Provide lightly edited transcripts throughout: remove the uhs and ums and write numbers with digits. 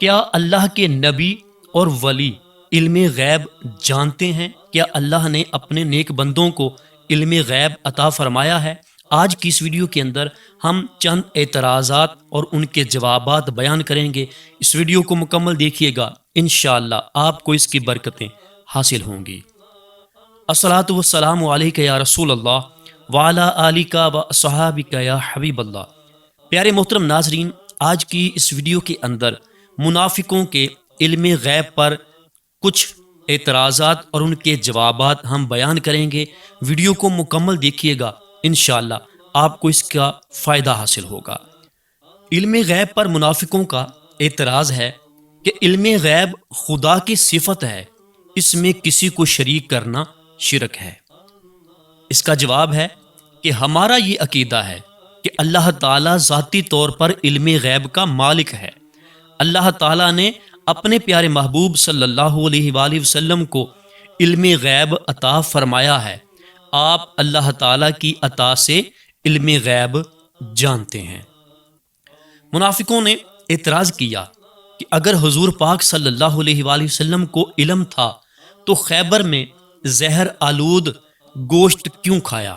کیا اللہ کے نبی اور ولی علم غیب جانتے ہیں؟ کیا اللہ نے اپنے نیک بندوں کو علم غیب عطا فرمایا ہے؟ آج کی اس ویڈیو کے اندر ہم چند اعتراضات اور ان کے جوابات بیان کریں گے۔ اس ویڈیو کو مکمل دیکھیے گا، انشاءاللہ آپ کو اس کی برکتیں حاصل ہوں گی۔ الصلاۃ والسلام علیک یا رسول اللہ وعلی آلک و اصحابک یا حبیب اللہ۔ پیارے محترم ناظرین، آج کی اس ویڈیو کے اندر منافقوں کے علم غیب پر کچھ اعتراضات اور ان کے جوابات ہم بیان کریں گے۔ ویڈیو کو مکمل دیکھیے گا، انشاءاللہ آپ کو اس کا فائدہ حاصل ہوگا۔ علم غیب پر منافقوں کا اعتراض ہے کہ علم غیب خدا کی صفت ہے، اس میں کسی کو شریک کرنا شرک ہے۔ اس کا جواب ہے کہ ہمارا یہ عقیدہ ہے کہ اللہ تعالیٰ ذاتی طور پر علم غیب کا مالک ہے۔ اللہ تعالیٰ نے اپنے پیارے محبوب صلی اللہ علیہ وآلہ وسلم کو علم غیب عطا فرمایا ہے۔ آپ اللہ تعالیٰ کی عطا سے علم غیب جانتے ہیں۔ منافقوں نے اعتراض کیا کہ اگر حضور پاک صلی اللہ علیہ وآلہ وسلم کو علم تھا تو خیبر میں زہر آلود گوشت کیوں کھایا؟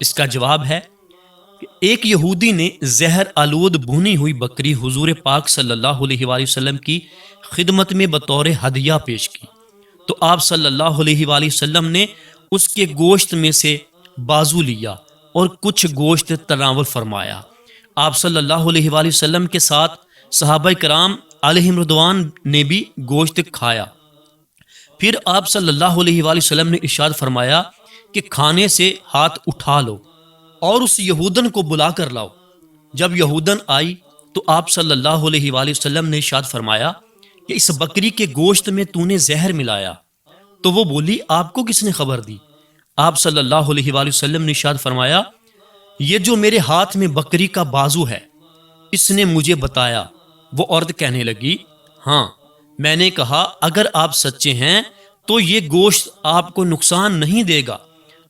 اس کا جواب ہے کہ ایک یہودی نے زہر آلود بھونی ہوئی بکری حضور پاک صلی اللہ علیہ وآلہ وسلم کی خدمت میں بطور ہدیہ پیش کی، تو آپ صلی اللہ علیہ وآلہ وسلم نے اس کے گوشت میں سے بازو لیا اور کچھ گوشت تناول فرمایا۔ آپ صلی اللہ علیہ وآلہ وسلم کے ساتھ صحابہ کرام علیہم رضوان نے بھی گوشت کھایا۔ پھر آپ صلی اللہ علیہ وآلہ وسلم نے ارشاد فرمایا کہ کھانے سے ہاتھ اٹھا لو اور اس یہودن کو بلا کر لاؤ۔ جب یہودن آئی تو آپ صلی اللہ علیہ وآلہ وسلم نے ارشاد فرمایا کہ اس بکری کے گوشت میں تو نے زہر ملایا۔ تو وہ بولی، آپ کو کس نے خبر دی؟ آپ صلی اللہ علیہ وآلہ وسلم نے ارشاد فرمایا، یہ جو میرے ہاتھ میں بکری کا بازو ہے اس نے مجھے بتایا۔ وہ عورت کہنے لگی، ہاں، میں نے کہا اگر آپ سچے ہیں تو یہ گوشت آپ کو نقصان نہیں دے گا۔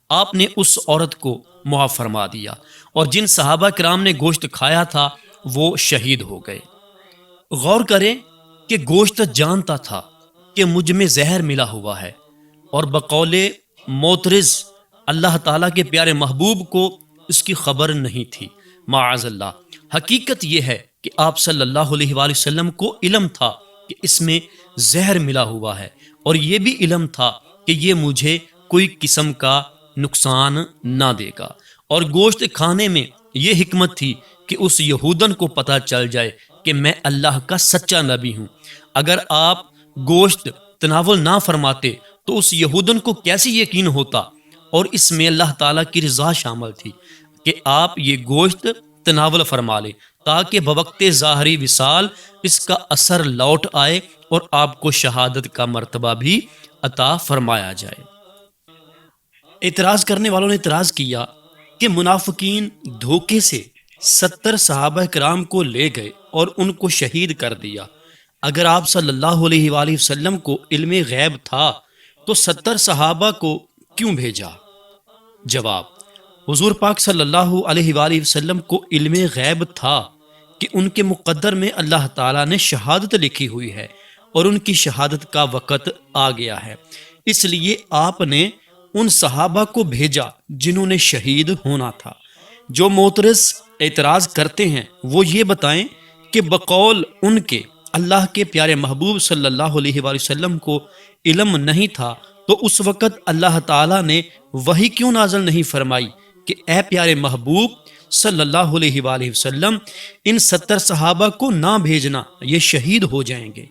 آپ نے اس عورت کو معاف فرما دیا، اور جن صحابہ کرام نے گوشت کھایا تھا وہ شہید ہو گئے۔ غور کریں کہ گوشت جانتا تھا کہ مجھ میں زہر ملا ہوا ہے، اور بقول معترض اللہ تعالیٰ کے پیارے محبوب کو اس کی خبر نہیں تھی، معاذ اللہ۔ حقیقت یہ ہے کہ آپ صلی اللہ علیہ وآلہ وسلم کو علم تھا کہ اس میں زہر ملا ہوا ہے، اور یہ بھی علم تھا کہ یہ مجھے کوئی قسم کا نقصان نہ دے گا، اور گوشت کھانے میں یہ حکمت تھی کہ اس یہودن کو پتہ چل جائے کہ میں اللہ کا سچا نبی ہوں۔ اگر آپ گوشت تناول نہ فرماتے تو اس یہودن کو کیسے یقین ہوتا؟ اور اس میں اللہ تعالیٰ کی رضا شامل تھی کہ آپ یہ گوشت تناول فرما لیں تاکہ بوقت ظاہری وصال اس کا اثر لوٹ آئے اور آپ کو شہادت کا مرتبہ بھی عطا فرمایا جائے۔ اعتراض کرنے والوں نے اعتراض کیا کہ منافقین دھوکے سے 70 صحابہ کرام کو لے گئے اور ان کو شہید کر دیا۔ اگر آپ صلی اللہ علیہ وآلہ وسلم کو علم غیب تھا تو 70 صحابہ کو کیوں بھیجا؟ جواب، حضور پاک صلی اللہ علیہ وآلہ وسلم کو علم غیب تھا کہ ان کے مقدر میں اللہ تعالیٰ نے شہادت لکھی ہوئی ہے اور ان کی شہادت کا وقت آ گیا ہے، اس لیے آپ نے ان صحابہ کو بھیجا جنہوں نے شہید ہونا تھا۔ جو معترض اعتراض کرتے ہیں وہ یہ بتائیں کہ بقول ان کے اللہ کے پیارے محبوب صلی اللہ علیہ وآلہ وسلم کو علم نہیں تھا تو اس وقت اللہ تعالیٰ نے وحی کیوں نازل نہیں فرمائی کہ اے پیارے محبوب صلی اللہ علیہ وآلہ وسلم ان 70 صحابہ کو نہ بھیجنا، یہ شہید ہو جائیں گے۔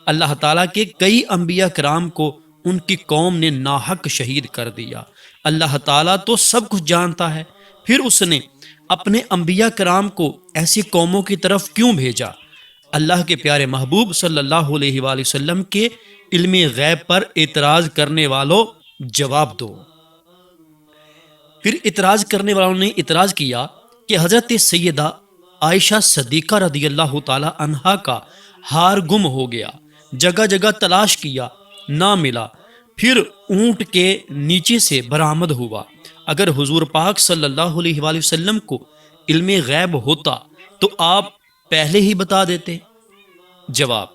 اللہ تعالیٰ کے کئی انبیاء کرام کو ان کی قوم نے ناحق شہید کر دیا۔ اللہ تعالیٰ تو سب کچھ جانتا ہے، پھر اس نے اپنے انبیاء کرام کو ایسی قوموں کی طرف کیوں بھیجا؟ اللہ کے پیارے محبوب صلی اللہ علیہ وآلہ وسلم کے علم غیب پر اعتراض کرنے والوں جواب دو۔ پھر اعتراض کرنے والوں نے اعتراض کیا کہ حضرت سیدہ عائشہ صدیقہ رضی اللہ تعالی عنہا کا ہار گم ہو گیا، جگہ جگہ تلاش کیا، نہ ملا، پھر اونٹ کے نیچے سے برآمد ہوا۔ اگر حضور پاک صلی اللہ علیہ وآلہ وسلم کو علم غیب ہوتا تو آپ پہلے ہی بتا دیتے۔ جواب: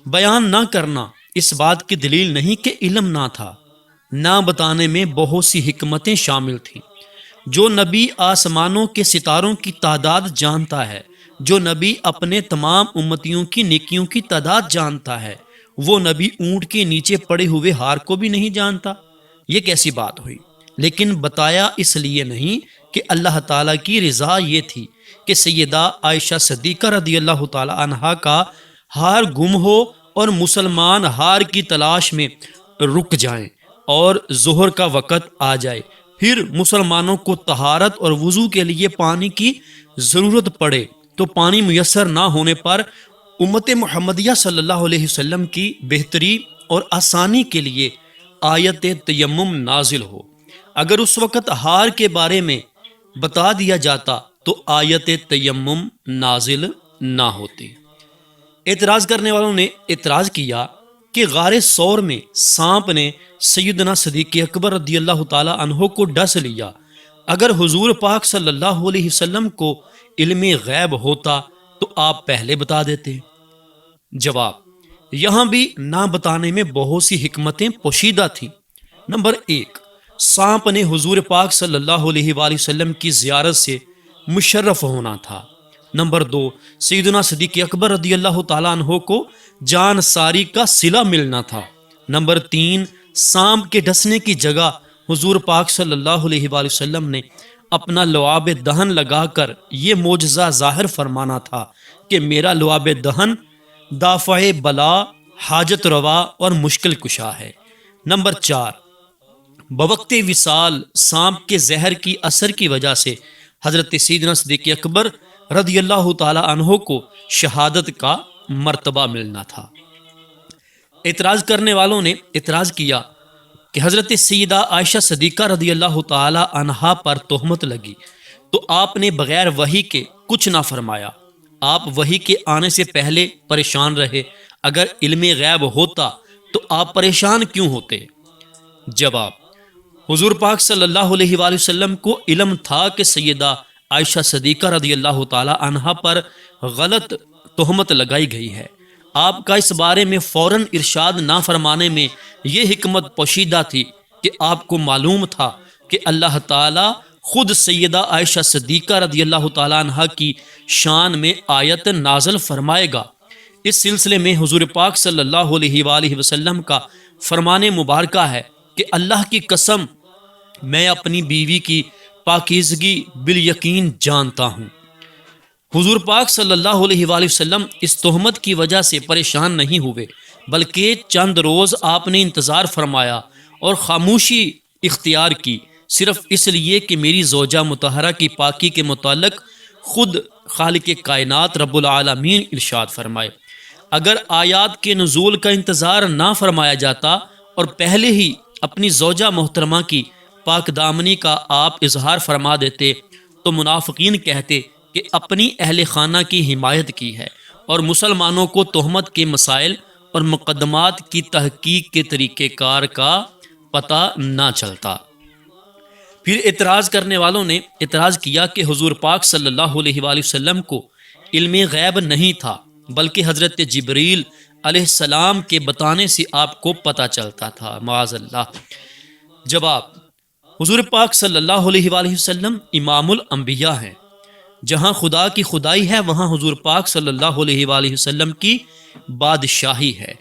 بیان نہ کرنا اس بات کی دلیل نہیں کہ علم نہ تھا، نہ بتانے میں بہت سی حکمتیں شامل تھیں۔ جو نبی آسمانوں کے ستاروں کی تعداد جانتا ہے، جو نبی اپنے تمام امتیوں کی نیکیوں کی تعداد جانتا ہے، وہ نبی اونٹ کے نیچے پڑے ہوئے ہار کو بھی نہیں جانتا؟ یہ کیسی بات ہوئی؟ لیکن بتایا اس لیے نہیں کہ اللہ تعالیٰ کی رضا یہ تھی کہ سیدہ عائشہ صدیقہ رضی اللہ تعالی عنہا کا ہار گم ہو اور مسلمان ہار کی تلاش میں رک جائیں اور ظہر کا وقت آ جائے، پھر مسلمانوں کو طہارت اور وضو کے لیے پانی کی ضرورت پڑے تو پانی میسر نہ ہونے پر امت محمدیہ صلی اللہ علیہ وسلم کی بہتری اور آسانی کے لیے آیت تیمم نازل ہو۔ اگر اس وقت ہار کے بارے میں بتا دیا جاتا تو آیت تیمم نازل نہ ہوتی۔ اعتراض کرنے والوں نے اعتراض کیا کہ غار ثور میں سانپ نے سیدنا صدیق اکبر رضی اللہ تعالی عنہ کو ڈس لیا، اگر حضور پاک صلی اللہ علیہ وسلم کو علم غیب ہوتا تو آپ پہلے بتا دیتے۔ جواب: یہاں بھی نہ بتانے میں بہت سی حکمتیں پوشیدہ تھیں۔ نمبر 1، سانپ نے حضور پاک صلی اللہ علیہ وآلہ وسلم کی زیارت سے مشرف ہونا تھا۔ نمبر 2، سیدنا صدیق اکبر رضی اللہ تعالیٰ عنہ کو جان ساری کا صلہ ملنا تھا۔ نمبر 3، سانپ کے ڈسنے کی جگہ حضور پاک صلی اللہ علیہ وآلہ وسلم نے اپنا لعاب دہن لگا کر یہ معجزہ ظاہر فرمانا تھا کہ میرا لعاب دہن دافع بلا، حاجت روا اور مشکل کشا ہے۔ نمبر 4، بوقت وصال سانپ کے زہر کی اثر کی وجہ سے حضرت سیدنا صدیق اکبر رضی اللہ تعالی عنہ کو شہادت کا مرتبہ ملنا تھا۔ اعتراض کرنے والوں نے اعتراض کیا کہ حضرت سیدہ عائشہ صدیقہ رضی اللہ تعالی عنہا پر تہمت لگی تو آپ نے بغیر وحی کے کچھ نہ فرمایا، آپ وحی کے آنے سے پہلے پریشان رہے، اگر علم غیب ہوتا تو آپ پریشان کیوں ہوتے؟ جواب: حضور پاک صلی اللہ علیہ وآلہ وسلم کو علم تھا کہ سیدہ عائشہ صدیقہ رضی اللہ تعالی عنہا پر غلط تہمت لگائی گئی ہے۔ آپ کا اس بارے میں فوراً ارشاد نہ فرمانے میں یہ حکمت پوشیدہ تھی کہ آپ کو معلوم تھا کہ اللہ تعالی خود سیدہ عائشہ صدیقہ رضی اللہ تعالی عنہا کی شان میں آیت نازل فرمائے گا۔ اس سلسلے میں حضور پاک صلی اللہ علیہ وآلہ وسلم کا فرمان مبارکہ ہے کہ اللہ کی قسم میں اپنی بیوی کی پاکیزگی بالیقین جانتا ہوں۔ حضور پاک صلی اللہ علیہ وآلہ وسلم اس تہمت کی وجہ سے پریشان نہیں ہوئے، بلکہ چند روز آپ نے انتظار فرمایا اور خاموشی اختیار کی، صرف اس لیے کہ میری زوجہ مطہرہ کی پاکی کے متعلق خود خالق کائنات رب العالمین ارشاد فرمائے۔ اگر آیات کے نزول کا انتظار نہ فرمایا جاتا اور پہلے ہی اپنی زوجہ محترمہ کی پاک دامنی کا آپ اظہار فرما دیتے تو منافقین کہتے کہ اپنی اہل خانہ کی حمایت کی ہے اور مسلمانوں کو تہمت کے مسائل اور مقدمات کی تحقیق کے طریقہ کار کا پتہ نہ چلتا۔ پھر اعتراض کرنے والوں نے اعتراض کیا کہ حضور پاک صلی اللہ علیہ وآلہ وسلم کو علم غیب نہیں تھا، بلکہ حضرت جبریل علیہ السلام کے بتانے سے آپ کو پتہ چلتا تھا، معاذ اللہ۔ جواب: حضور پاک صلی اللہ علیہ وآلہ وسلم امام الانبیاء ہیں۔ جہاں خدا کی خدائی ہے وہاں حضور پاک صلی اللہ علیہ وآلہ وسلم کی بادشاہی ہے۔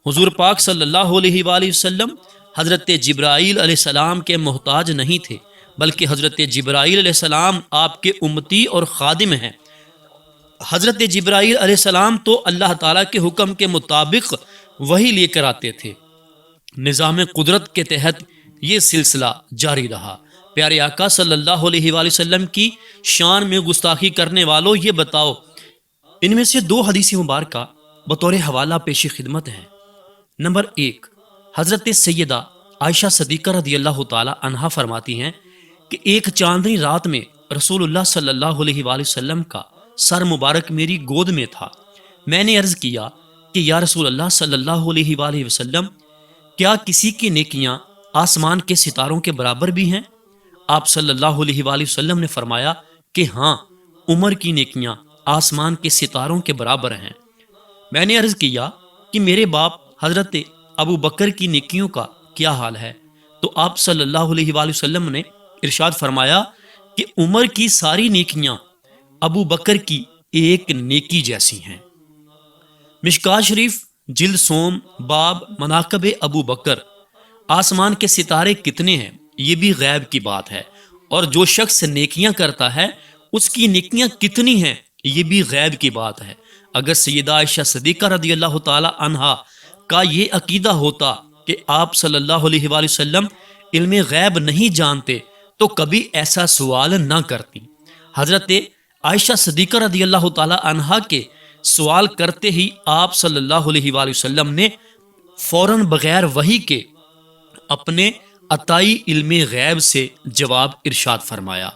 حضور پاک صلی اللہ علیہ وآلہ وسلم حضرت جبرائیل علیہ السلام کے محتاج نہیں تھے، بلکہ حضرت جبرائیل علیہ السلام آپ کے امتی اور خادم ہیں۔ حضرت جبرائیل علیہ السلام تو اللہ تعالیٰ کے حکم کے مطابق وحی لے کر آتے تھے۔ نظام قدرت کے تحت یہ سلسلہ جاری رہا۔ پیارے آقا صلی اللہ علیہ وآلہ وسلم کی شان میں گستاخی کرنے والوں، یہ بتاؤ، ان میں سے 2 حدیث مبارکہ بطور حوالہ پیش خدمت ہیں۔ نمبر 1، حضرت سیدہ عائشہ صدیقہ رضی اللہ تعالی عنہا فرماتی ہیں کہ ایک چاندنی رات میں رسول اللہ صلی اللہ علیہ وآلہ وسلم کا سر مبارک میری گود میں تھا۔ میں نے عرض کیا کہ یا رسول اللہ صلی اللہ علیہ وآلہ وسلم، کیا کسی کی نیکیاں آسمان کے ستاروں کے برابر بھی ہیں؟ آپ صلی اللہ علیہ وآلہ وسلم نے فرمایا کہ ہاں، عمر کی نیکیاں آسمان کے ستاروں کے برابر ہیں۔ میں نے عرض کیا کہ میرے باپ حضرت ابو بکر کی نیکیوں کا کیا حال ہے؟ تو آپ صلی اللہ علیہ وآلہ وسلم نے ارشاد فرمایا کہ عمر کی ساری نیکیاں ابو بکر کی ایک نیکی جیسی ہیں۔ مشکات شریف جلد سوم باب مناقب ابو بکر۔ آسمان کے ستارے کتنے ہیں یہ بھی غیب کی بات ہے، اور جو شخص نیکیاں کرتا ہے اس کی نیکیاں کتنی ہیں یہ بھی غیب کی بات ہے۔ اگر سیدہ عائشہ صدیقہ رضی اللہ تعالی عنہا کا یہ عقیدہ ہوتا کہ آپ صلی اللہ علیہ وآلہ وسلم علم غیب نہیں جانتے تو کبھی ایسا سوال نہ کرتی۔ حضرت عائشہ صدیقہ رضی اللہ تعالی عنہا کے سوال کرتے ہی آپ صلی اللہ علیہ وآلہ وسلم نے فوراً بغیر وحی کے اپنے عطائی علم غیب سے جواب ارشاد فرمایا۔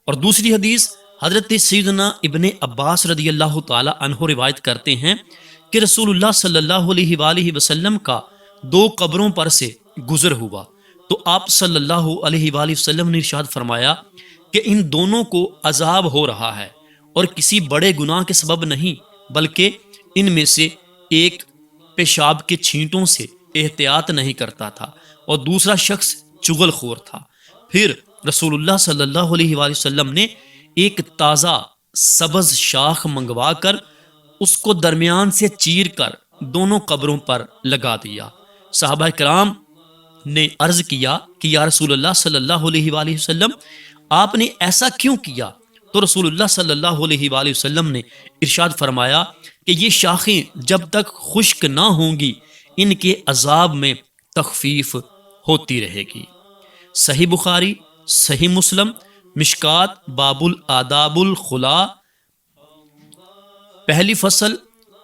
اور دوسری حدیث حضرت سیدنا ابن عباس رضی اللہ تعالی عنہ روایت کرتے ہیں کہ رسول اللہ صلی اللہ علیہ وآلہ وسلم کا 2 قبروں پر سے گزر ہوا تو آپ صلی اللہ علیہ وآلہ وسلم نے ارشاد فرمایا کہ ان دونوں کو عذاب ہو رہا ہے، اور کسی بڑے گناہ کے سبب نہیں بلکہ ان میں سے ایک پیشاب کے چھینٹوں سے احتیاط نہیں کرتا تھا اور دوسرا شخص چغل خور تھا۔ پھر رسول اللہ صلی اللہ علیہ وآلہ وسلم نے ایک تازہ سبز شاخ منگوا کر اس کو درمیان سے چیر کر دونوں قبروں پر لگا دیا۔ صحابہ کرام نے عرض کیا کہ یا رسول اللہ صلی اللہ علیہ وآلہ وسلم آپ نے ایسا کیوں کیا؟ تو رسول اللہ صلی اللہ علیہ وآلہ وسلم نے ارشاد فرمایا کہ یہ شاخیں جب تک خشک نہ ہوں گی ان کے عذاب میں تخفیف ہوتی رہے گی۔ صحیح بخاری، صحیح مسلم، مشکات باب الآداب الخلا۔ پہلی فصل،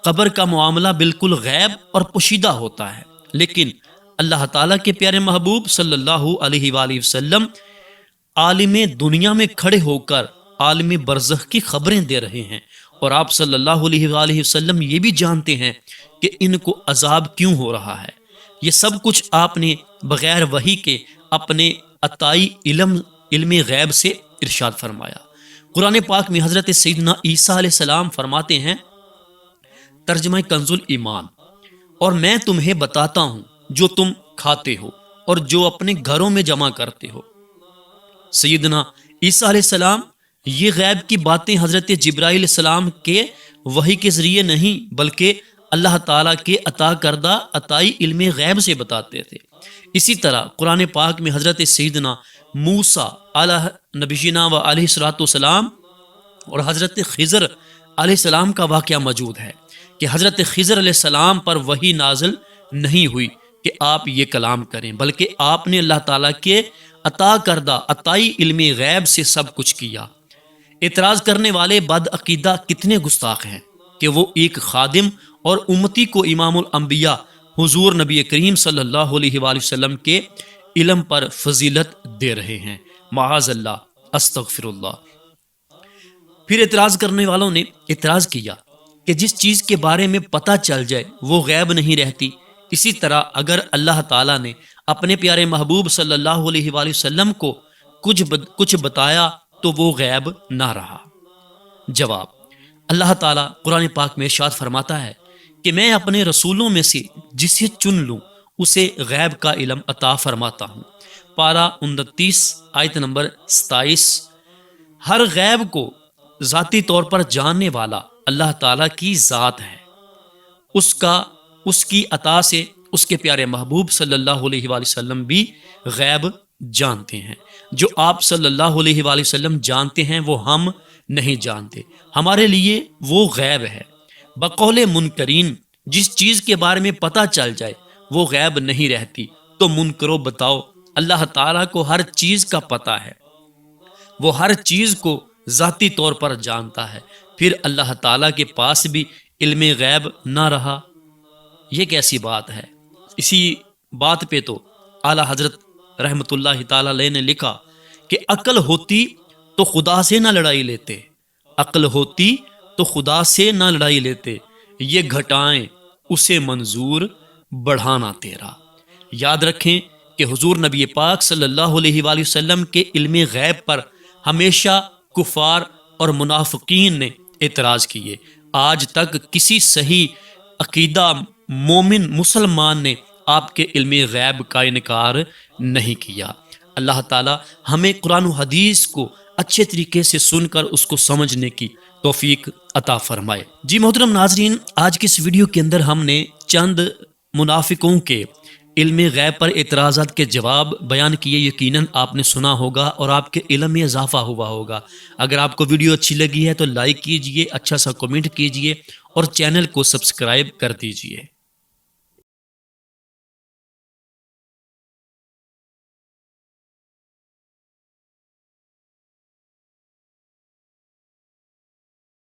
قبر کا معاملہ بالکل غیب اور پوشیدہ ہوتا ہے، لیکن اللہ تعالیٰ کے پیارے محبوب صلی اللہ علیہ وآلہ وسلم عالم دنیا میں کھڑے ہو کر عالم برزخ کی خبریں دے رہے ہیں، اور آپ صلی اللہ علیہ وآلہ وسلم یہ بھی جانتے ہیں کہ ان کو عذاب کیوں ہو رہا ہے۔ یہ سب کچھ آپ نے بغیر وحی کے اپنے عطائی علم غیب سے ارشاد فرمایا۔ قرآن پاک میں حضرت سیدنا عیسیٰ علیہ السلام فرماتے ہیں، ترجمہ کنز الایمان، اور میں تمہیں بتاتا ہوں جو تم کھاتے ہو اور جو اپنے گھروں میں جمع کرتے ہو۔ سیدنا عیسیٰ علیہ السلام یہ غیب کی باتیں حضرت جبرائیل علیہ السلام کے وحی کے ذریعے نہیں بلکہ اللہ تعالیٰ کے عطا کردہ عطائی علم غیب سے بتاتے تھے۔ اسی طرح قرآن پاک میں حضرت سیدنا موسیٰ علیہ نبینا و علیہ الصلوۃ والسلام اور حضرت خضر علیہ السلام کا واقعہ موجود ہے کہ حضرت خضر علیہ السلام پر وحی نازل نہیں ہوئی کہ آپ یہ کلام کریں، بلکہ آپ نے اللہ تعالیٰ کے عطا کردہ عطائی علم غیب سے سب کچھ کیا۔ اعتراض کرنے والے بد عقیدہ کتنے گستاخ ہیں کہ وہ ایک خادم اور امتی کو امام الانبیاء حضور نبی کریم صلی اللہ علیہ وآلہ وسلم کے علم پر فضیلت دے رہے ہیں۔ معاذ اللہ، استغفر اللہ۔ پھر اعتراض کرنے والوں نے اعتراض کیا کہ جس چیز کے بارے میں پتہ چل جائے وہ غیب نہیں رہتی، اسی طرح اگر اللہ تعالیٰ نے اپنے پیارے محبوب صلی اللہ علیہ وآلہ وسلم کو کچھ بتایا تو وہ غیب نہ رہا۔ جواب، اللہ تعالیٰ قرآن پاک میں ارشاد فرماتا ہے کہ میں اپنے رسولوں میں سے جسے چن لوں اسے غیب کا علم عطا فرماتا ہوں۔ پارہ 29 آیت نمبر 27۔ ہر غیب کو ذاتی طور پر جاننے والا اللہ تعالیٰ کی ذات ہے، اس کی عطا سے اس کے پیارے محبوب صلی اللہ علیہ وآلہ وسلم بھی غیب جانتے ہیں۔ جو آپ صلی اللہ علیہ وآلہ وسلم جانتے ہیں وہ ہم نہیں جانتے، ہمارے لیے وہ غیب ہے۔ بقول منکرین جس چیز کے بارے میں پتہ چل جائے وہ غیب نہیں رہتی، تو منکرو بتاؤ اللہ تعالیٰ کو ہر چیز کا پتہ ہے، وہ ہر چیز کو ذاتی طور پر جانتا ہے، پھر اللہ تعالیٰ کے پاس بھی علم غیب نہ رہا؟ یہ کیسی بات ہے؟ اسی بات پہ تو اعلیٰ حضرت رحمت اللہ تعالیٰ علیہ نے لکھا کہ عقل ہوتی تو خدا سے نہ لڑائی لیتے، عقل ہوتی تو خدا سے نہ لڑائی لیتے، یہ گھٹائیں اسے منظور بڑھانا تیرا۔ یاد رکھیں کہ حضور نبی پاک صلی اللہ علیہ وآلہ وسلم کے علم غیب پر ہمیشہ کفار اور منافقین نے اعتراض کیے۔ آج تک کسی صحیح عقیدہ مومن مسلمان نے آپ کے علم غیب کا انکار نہیں کیا۔ اللہ تعالی ہمیں قرآن و حدیث کو اچھے طریقے سے سن کر اس کو سمجھنے کی توفیق عطا فرمائے۔ جی محترم ناظرین، آج کی اس ویڈیو کے اندر ہم نے چند منافقوں کے علم غیب پر اعتراضات کے جواب بیان کیے۔ یقیناً آپ نے سنا ہوگا اور آپ کے علم میں اضافہ ہوا ہوگا۔ اگر آپ کو ویڈیو اچھی لگی ہے تو لائک کیجئے، اچھا سا کمنٹ کیجئے اور چینل کو سبسکرائب کر دیجئے۔